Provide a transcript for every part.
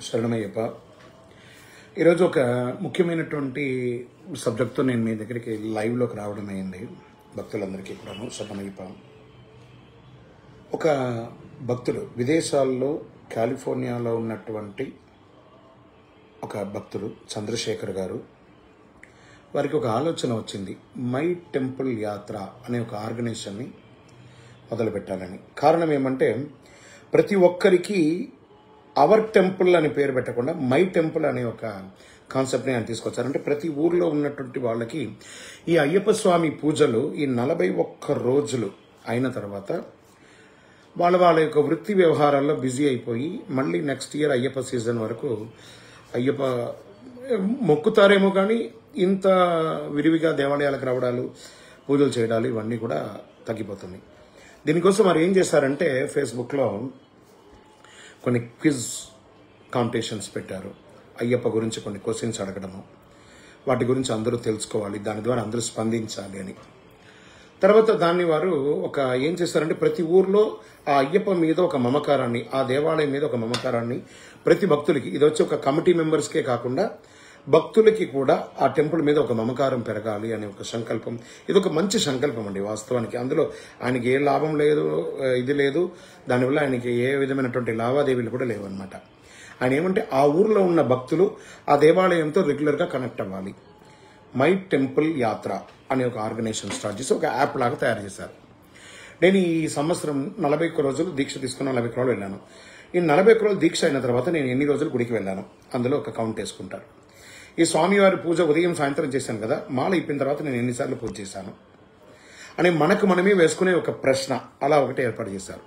శరణమయ్యప్ప. ఈరోజు ఒక ముఖ్యమైనటువంటి సబ్జెక్ట్తో నేను మీ దగ్గరికి లైవ్లోకి రావడం అయింది. భక్తులందరికీ కూడాను శరణమయ్యప్ప. ఒక భక్తుడు విదేశాల్లో కాలిఫోర్నియాలో ఉన్నటువంటి ఒక భక్తుడు చంద్రశేఖర్ గారు, వారికి ఒక ఆలోచన వచ్చింది. మై టెంపుల్ యాత్ర అనే ఒక ఆర్గనైజేషన్ని మొదలుపెట్టాలని. కారణం ఏమంటే, ప్రతి ఒక్కరికి అవర్ టెంపుల్ అని పేరు పెట్టకుండా మై టెంపుల్ అనే ఒక కాన్సెప్ట్ని ఆయన తీసుకొచ్చారంటే, ప్రతి ఊర్లో ఉన్నటువంటి వాళ్ళకి ఈ అయ్యప్ప స్వామి పూజలు ఈ 41 రోజులు అయిన తర్వాత వాళ్ళ యొక్క వృత్తి వ్యవహారాల్లో బిజీ అయిపోయి మళ్ళీ నెక్స్ట్ ఇయర్ అయ్యప్ప సీజన్ వరకు అయ్యప్ప మొక్కుతారేమో, కానీ ఇంత విరివిగా దేవాలయాలకు రావడాలు, పూజలు చేయడాలు ఇవన్నీ కూడా తగ్గిపోతుంది. దీనికోసం వారు ఏం చేశారంటే, ఫేస్బుక్లో కొన్ని క్విజ్ కాంపిటీషన్స్ పెట్టారు. అయ్యప్ప గురించి కొన్ని క్వశ్చన్స్ అడగడము, వాటి గురించి అందరూ తెలుసుకోవాలి, దాని ద్వారా అందరూ స్పందించాలి అని. తర్వాత దాన్ని వారు ఏం చేశారంటే, ప్రతి ఊర్లో ఆ అయ్యప్ప మీద ఒక మమకారాన్ని, ఆ దేవాలయం మీద ఒక మమకారాన్ని ప్రతి భక్తులకి, ఇది వచ్చి ఒక కమిటీ మెంబర్స్కే కాకుండా భక్తులకి కూడా ఆ టెంపుల్ మీద ఒక మమకారం పెరగాలి అనే ఒక సంకల్పం. ఇది ఒక మంచి సంకల్పం అండి వాస్తవానికి. అందులో ఆయనకి ఏ లాభం లేదు, ఇది లేదు, దానివల్ల ఆయనకి ఏ విధమైనటువంటి లావాదేవీలు కూడా లేవన్నమాట. ఆయన ఏమంటే, ఆ ఊర్లో ఉన్న భక్తులు ఆ దేవాలయంతో రెగ్యులర్గా కనెక్ట్ అవ్వాలి. మై టెంపుల్ యాత్ర అనే ఒక ఆర్గనైజేషన్ స్టార్ట్ చేసి ఒక యాప్ లాగా తయారు చేశారు. నేను ఈ సంవత్సరం 41 రోజులు దీక్ష తీసుకున్న 41 రోజులు వెళ్ళాను. ఈ 41 రోజులు దీక్ష అయిన తర్వాత నేను ఎన్ని రోజులు గుడికి వెళ్ళాను అందులో ఒక కౌంట్ వేసుకుంటారు. ఈ స్వామివారి పూజ ఉదయం సాయంత్రం చేశాను కదా, మాల ఇప్పిన తర్వాత నేను ఎన్నిసార్లు పూజ చేశాను అని మనకు మనమే వేసుకునే ఒక ప్రశ్న అలా ఒకటి ఏర్పాటు చేశారు.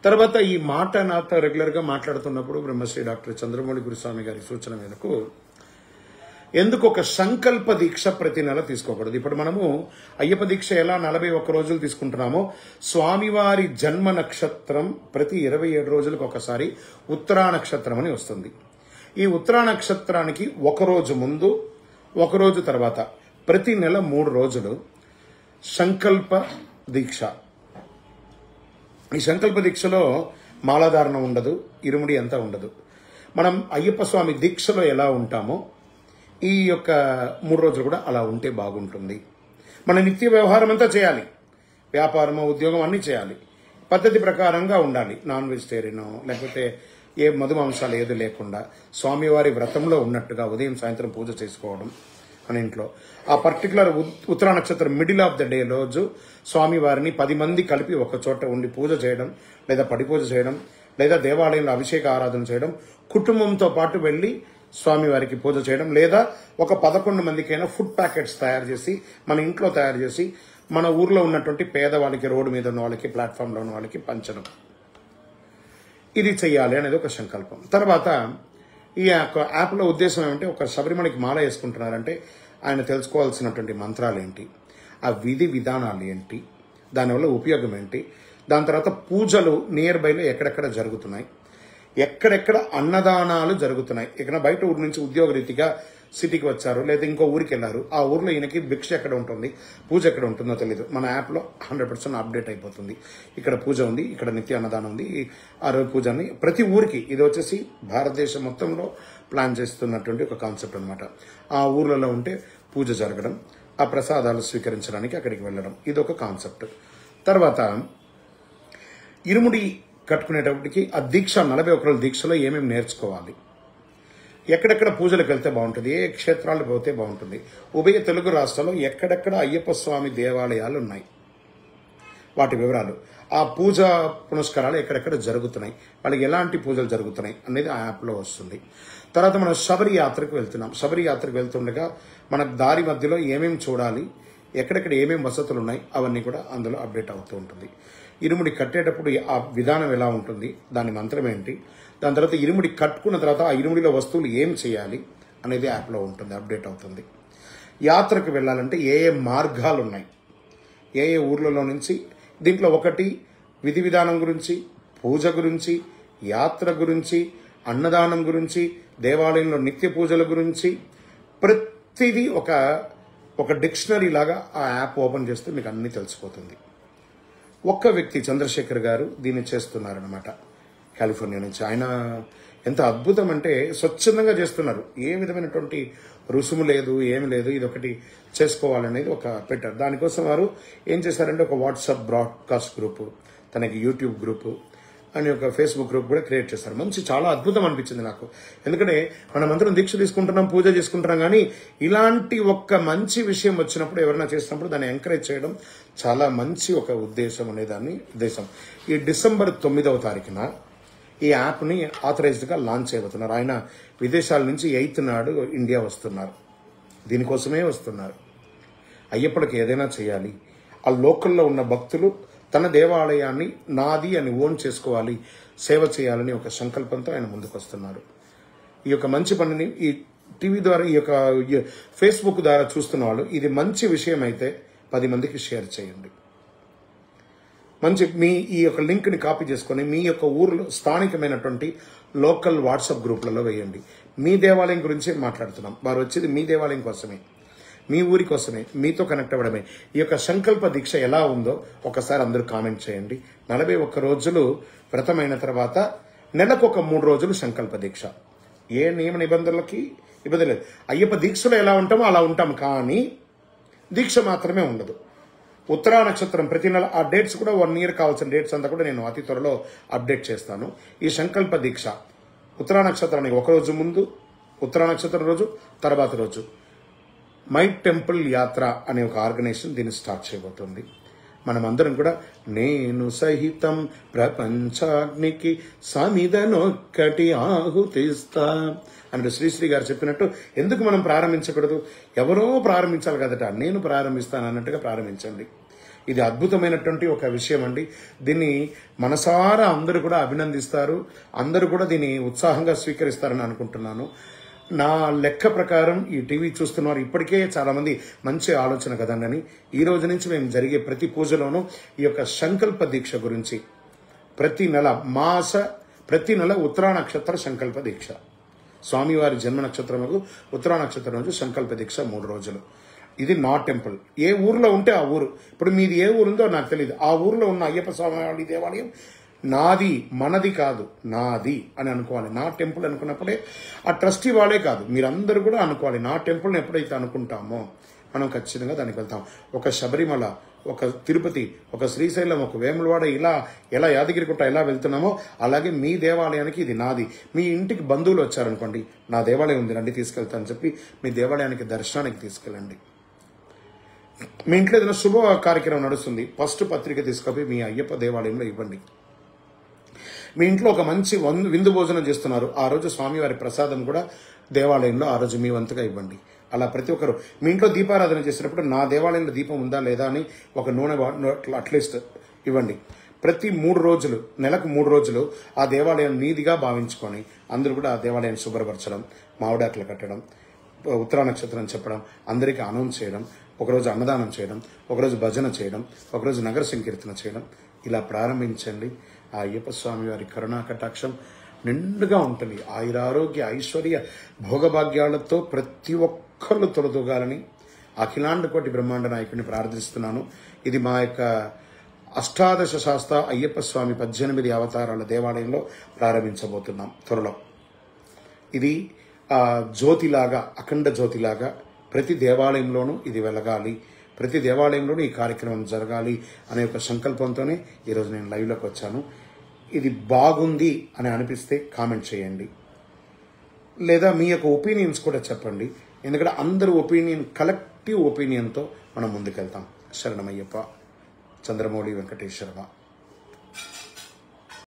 తర్వాత ఈ మాట నాతో రెగ్యులర్గా మాట్లాడుతున్నప్పుడు బ్రహ్మశ్రీ డాక్టర్ చంద్రమౌళి గురుస్వామి గారి సూచన మేరకు ఎందుకు ఒక సంకల్ప దీక్ష ప్రతి నెల తీసుకోకూడదు. ఇప్పుడు మనము అయ్యప్ప దీక్ష ఎలా 41 రోజులు తీసుకుంటున్నామో, స్వామివారి జన్మ నక్షత్రం ప్రతి 27 రోజులకు ఒకసారి ఉత్తరా నక్షత్రం అని వస్తుంది. ఈ ఉత్తరా నక్షత్రానికి ఒక రోజు ముందు, ఒక రోజు తర్వాత ప్రతి నెల 3 రోజులు సంకల్ప దీక్ష. ఈ సంకల్ప దీక్షలో మాలాధారణ ఉండదు, ఇరుముడి అంతా ఉండదు. మనం అయ్యప్ప స్వామి దీక్షలో ఎలా ఉంటామో ఈ యొక్క 3 రోజులు కూడా అలా ఉంటే బాగుంటుంది. మన నిత్య వ్యవహారం అంతా చేయాలి, వ్యాపారము, ఉద్యోగం అన్నీ చేయాలి, పద్ధతి ప్రకారంగా ఉండాలి. నాన్ వెజిటేరియన్ లేకపోతే ఏ మధుమాంసాలు ఏది లేకుండా స్వామివారి వ్రతంలో ఉన్నట్టుగా ఉదయం సాయంత్రం పూజ చేసుకోవడం మన ఇంట్లో. ఆ పర్టికులర్ ఉత్తరా నక్షత్రం మిడిల్ ఆఫ్ ద డే రోజు స్వామివారిని 10 మంది కలిపి ఒక చోట ఉండి పూజ చేయడం, లేదా పడి పూజ చేయడం, లేదా దేవాలయంలో అభిషేక ఆరాధన చేయడం, కుటుంబంతో పాటు వెళ్లి స్వామివారికి పూజ చేయడం, లేదా ఒక 11 మందికైనా ఫుడ్ ప్యాకెట్స్ తయారు చేసి మన ఇంట్లో తయారు చేసి మన ఊర్లో ఉన్నటువంటి పేదవాళ్ళకి, రోడ్డు మీద ఉన్న వాళ్ళకి, ప్లాట్ఫామ్లో ఉన్న వాళ్ళకి పంచడం. ఇది చెయ్యాలి అనేది ఒక సంకల్పం. తర్వాత ఈ యాప్లో ఉద్దేశం ఏమంటే, ఒక శబరిమలకి మాల వేసుకుంటున్నారంటే ఆయన తెలుసుకోవాల్సినటువంటి మంత్రాలు ఏంటి, ఆ విధి విధానాలు ఏంటి, దానివల్ల ఉపయోగం ఏంటి, దాని తర్వాత పూజలు నియర్ బైలో ఎక్కడెక్కడ జరుగుతున్నాయి, ఎక్కడెక్కడ అన్నదానాలు జరుగుతున్నాయి. ఇక్కడ బయట ఊరి నుంచి ఉద్యోగ రీతిగా సిటీకి వచ్చారు, లేదా ఇంకో ఊరికి వెళ్ళారు, ఆ ఊర్లో ఈయనకి భిక్ష ఎక్కడ ఉంటుంది, పూజ ఎక్కడ ఉంటుందో తెలియదు. మన యాప్లో 100% అప్డేట్ అయిపోతుంది. ఇక్కడ పూజ ఉంది, ఇక్కడ నిత్య అన్నదానం ఉంది, ఆ రోజు పూజ అని ప్రతి ఊరికి. ఇది వచ్చేసి భారతదేశం మొత్తంలో ప్లాన్ చేస్తున్నటువంటి ఒక కాన్సెప్ట్ అనమాట. ఆ ఊర్లలో ఉంటే పూజ జరగడం, ఆ ప్రసాదాలు స్వీకరించడానికి అక్కడికి వెళ్ళడం, ఇది ఒక కాన్సెప్ట్. తర్వాత ఇరుముడి కట్టుకునేటప్పటికి ఆ దీక్ష 41 రోజుల దీక్షలో ఏమేమి నేర్చుకోవాలి, ఎక్కడెక్కడ పూజలకు వెళ్తే బాగుంటుంది, ఏ క్షేత్రాలకు పోతే బాగుంటుంది, ఉభయ తెలుగు రాష్ట్రాల్లో ఎక్కడెక్కడ అయ్యప్ప స్వామి దేవాలయాలు ఉన్నాయి, వాటి వివరాలు, ఆ పూజా పునస్కారాలు ఎక్కడెక్కడ జరుగుతున్నాయి, వాళ్ళకి ఎలాంటి పూజలు జరుగుతున్నాయి అనేది ఆ యాప్లో వస్తుంది. తర్వాత మనం శబరి యాత్రకు వెళ్తున్నాం. శబరి యాత్రకు వెళ్తుండగా మన దారి మధ్యలో ఏమేమి చూడాలి, ఎక్కడెక్కడ ఏమేమి వసతులు ఉన్నాయి, అవన్నీ కూడా అందులో అప్డేట్ అవుతూ ఉంటుంది. ఇరుముడి కట్టేటప్పుడు ఆ విధానం ఎలా ఉంటుంది, దాని మంత్రం ఏంటి, దాని తర్వాత ఇరుముడి కట్టుకున్న తర్వాత ఆ ఇరుముడిలో వస్తువులు ఏం చేయాలి అనేది యాప్లో ఉంటుంది, అప్డేట్ అవుతుంది. యాత్రకు వెళ్ళాలంటే ఏ ఏ మార్గాలు ఉన్నాయి, ఏ ఏ ఊర్లలో నుంచి, దీంట్లో ఒకటి విధి విధానం గురించి, పూజ గురించి, యాత్ర గురించి, అన్నదానం గురించి, దేవాలయంలో నిత్య పూజల గురించి ప్రతిదీ ఒక డిక్షనరీ లాగా ఆ యాప్ ఓపెన్ చేస్తే మీకు అన్నీ తెలిసిపోతుంది. ఒక్క వ్యక్తి చంద్రశేఖర్ గారు దీన్ని చేస్తున్నారనమాట. కాలిఫోర్నియా నుంచి. ఆయన ఎంత అద్భుతం అంటే స్వచ్ఛందంగా చేస్తున్నారు. ఏ విధమైనటువంటి రుసుము లేదు, ఏమి లేదు. ఇది ఒకటి చేసుకోవాలనేది ఒక పెట్టారు. దానికోసం వారు ఏం చేశారంటే ఒక వాట్సాప్ బ్రాడ్కాస్ట్ గ్రూపు, తనకి యూట్యూబ్ గ్రూపు అని ఒక ఫేస్బుక్ గ్రూప్ కూడా క్రియేట్ చేస్తారు. చాలా అద్భుతం అనిపించింది నాకు. ఎందుకంటే మనమందరం దీక్ష తీసుకుంటున్నాం, పూజ చేసుకుంటున్నాం, కానీ ఇలాంటి ఒక్క మంచి విషయం వచ్చినప్పుడు, ఎవరైనా చేసినప్పుడు దాన్ని ఎంకరేజ్ చేయడం చాలా మంచి ఒక ఉద్దేశం అనేదాన్ని ఉద్దేశం. ఈ డిసెంబర్ 9వ తారీఖున ఈ యాప్ని ఆథరైజ్డ్గా లాంచ్ చేయబోతున్నారు. ఆయన విదేశాల నుంచి 8th నాడు ఇండియా వస్తున్నారు. దీనికోసమే వస్తున్నారు. అయ్యప్పటికి ఏదైనా చేయాలి, ఆ లోకల్లో ఉన్న భక్తులు తన దేవాలయాన్ని నాది అని ఓన్ చేసుకోవాలి, సేవ చేయాలని ఒక సంకల్పంతో ఆయన ముందుకు వస్తున్నారు. ఈ యొక్క మంచి పనిని ఈ టీవీ ద్వారా, ఈ యొక్క ఫేస్బుక్ ద్వారా చూస్తున్న వాళ్ళు, ఇది మంచి విషయం అయితే 10 మందికి షేర్ చేయండి. మీ ఈ యొక్క లింక్ని కాపీ చేసుకొని మీ యొక్క ఊర్లో స్థానికమైనటువంటి లోకల్ వాట్సాప్ గ్రూప్లలో వేయండి. మీ దేవాలయం గురించే మాట్లాడుతున్నాం. వారు వచ్చేది మీ దేవాలయం కోసమే, మీ ఊరి కోసమే, మీతో కనెక్ట్ అవ్వడమే. ఈ యొక్క సంకల్ప దీక్ష ఎలా ఉందో ఒకసారి అందరూ కామెంట్ చేయండి. 41 రోజులు వ్రతమైన తర్వాత నెలకు ఒక 3 రోజులు సంకల్ప దీక్ష. ఏ నియమ నిబంధనలకి ఇబ్బంది లేదు. అయ్యప్ప దీక్షలో ఎలా ఉంటామో అలా ఉంటాం, కానీ దీక్ష మాత్రమే ఉండదు. ఉత్తరా నక్షత్రం ప్రతి నెల, ఆ డేట్స్ కూడా 1 year కావాల్సిన డేట్స్ అంతా కూడా నేను అతి త్వరలో అప్డేట్ చేస్తాను. ఈ సంకల్ప దీక్ష ఉత్తరా నక్షత్రానికి ఒక రోజు ముందు, ఉత్తరా నక్షత్రం రోజు, తర్వాత రోజు మై టెంపుల్ యాత్ర అనే ఒక ఆర్గనైజేషన్ దీన్ని స్టార్ట్ చేయబోతుంది. మనమందరం కూడా నేను సహితం ప్రపంచాగ్నికి సమిదనొక్కటి ఆహుతిస్తా అని శ్రీశ్రీ గారు చెప్పినట్టు, ఎందుకు మనం ప్రారంభించకూడదు? ఎవరో ప్రారంభించాలి కదట, నేను ప్రారంభిస్తాను అన్నట్టుగా ప్రారంభించండి. ఇది అద్భుతమైనటువంటి ఒక విషయం అండి. దీన్ని మనసారా అందరూ కూడా అభినందిస్తారు, అందరూ కూడా దీన్ని ఉత్సాహంగా స్వీకరిస్తారని అనుకుంటున్నాను. నా లెక్క ప్రకారం ఈ టీవీ చూస్తున్నారు ఇప్పటికే చాలా మంది మంచి ఆలోచన కదండి. ఈ రోజు నుంచి మేము జరిగే ప్రతి పూజలోనూ ఈ యొక్క సంకల్ప దీక్ష గురించి ప్రతి నెల ఉత్తరా నక్షత్ర సంకల్ప దీక్ష, స్వామివారి జన్మ నక్షత్రముకు ఉత్తరా నక్షత్రం రోజు సంకల్ప దీక్ష 3 రోజులు. ఇది నా టెంపుల్. ఏ ఊర్లో ఉంటే ఆ ఊరు, ఇప్పుడు మీది ఏ ఊరు ఉందో నాకు తెలియదు, ఆ ఊర్లో ఉన్న అయ్యప్ప స్వామి దేవాలయం నాది, మనది కాదు, నాది అని అనుకోవాలి. నా టెంపుల్ అనుకున్నప్పుడే ఆ ట్రస్టీ వాళ్ళే కాదు, మీరందరూ కూడా అనుకోవాలి. నా టెంపుల్ని ఎప్పుడైతే అనుకుంటామో మనం ఖచ్చితంగా దానికి వెళ్తాం. ఒక శబరిమల, ఒక తిరుపతి, ఒక శ్రీశైలం, ఒక వేములవాడ, ఎలా యాదగిరిగుట్ట ఎలా వెళ్తున్నామో అలాగే మీ దేవాలయానికి ఇది నాది. మీ ఇంటికి బంధువులు వచ్చారనుకోండి, నా దేవాలయం ఉంది రండి తీసుకెళ్తానని చెప్పి మీ దేవాలయానికి దర్శనానికి తీసుకెళ్ళండి. మీ ఇంట్లో ఏదైనా శుభ కార్యక్రమం నడుస్తుంది, ఫస్ట్ పత్రిక తీసుకొని మీ అయ్యప్ప దేవాలయంలో ఇవ్వండి. మీ ఇంట్లో ఒక మంచి విందు భోజనం చేస్తున్నారు, ఆ రోజు స్వామివారి ప్రసాదం కూడా దేవాలయంలో ఆ రోజు మీ వంతుగా ఇవ్వండి. అలా ప్రతి ఒక్కరు మీ ఇంట్లో దీపారాధన చేసినప్పుడు నా దేవాలయంలో దీపం ఉందా లేదా అని ఒక నూనె అట్లీస్ట్ ఇవ్వండి. ప్రతి 3 రోజులు, నెలకు 3 రోజులు ఆ దేవాలయం నీదిగా భావించుకొని అందరూ కూడా ఆ దేవాలయాన్ని శుభ్రపరచడం, మామిడాకులు కట్టడం, ఉత్తరా నక్షత్రం చెప్పడం, అందరికీ అనౌన్స్ చేయడం, ఒకరోజు అన్నదానం చేయడం, ఒకరోజు భజన చేయడం, ఒకరోజు నగర సంకీర్తన చేయడం, ఇలా ప్రారంభించండి. ఆ అయ్యప్ప స్వామి వారి కరుణా కటాక్షం నిండుగా ఉంటుంది. ఆయురారోగ్య ఐశ్వర్య భోగభాగ్యాలతో ప్రతి ఒక్కళ్ళు తొలతూగాలని అఖిలాండ కోటి బ్రహ్మాండ నాయకుడిని ప్రార్థిస్తున్నాను. ఇది మా యొక్క అష్టాదశ శాస్త్ర అయ్యప్ప స్వామి 18 అవతారాల దేవాలయంలో ప్రారంభించబోతున్నాం త్వరలో. ఇది జ్యోతిలాగా, అఖండ జ్యోతిలాగా ప్రతి దేవాలయంలోనూ ఇది వెలగాలి, ప్రతి దేవాలయంలోనూ ఈ కార్యక్రమం జరగాలి అనే ఒక సంకల్పంతోనే ఈరోజు నేను లైవ్లోకి వచ్చాను. ఇది బాగుంది అని అనిపిస్తే కామెంట్ చేయండి, లేదా మీ యొక్క ఒపీనియన్స్ కూడా చెప్పండి. ఎందుకంటే అందరూ కలెక్టివ్ ఒపీనియన్తో మనం ముందుకెళ్తాం. శరణమయ్యప్ప. చంద్రమౌళి వెంకటేశ్వరరావు.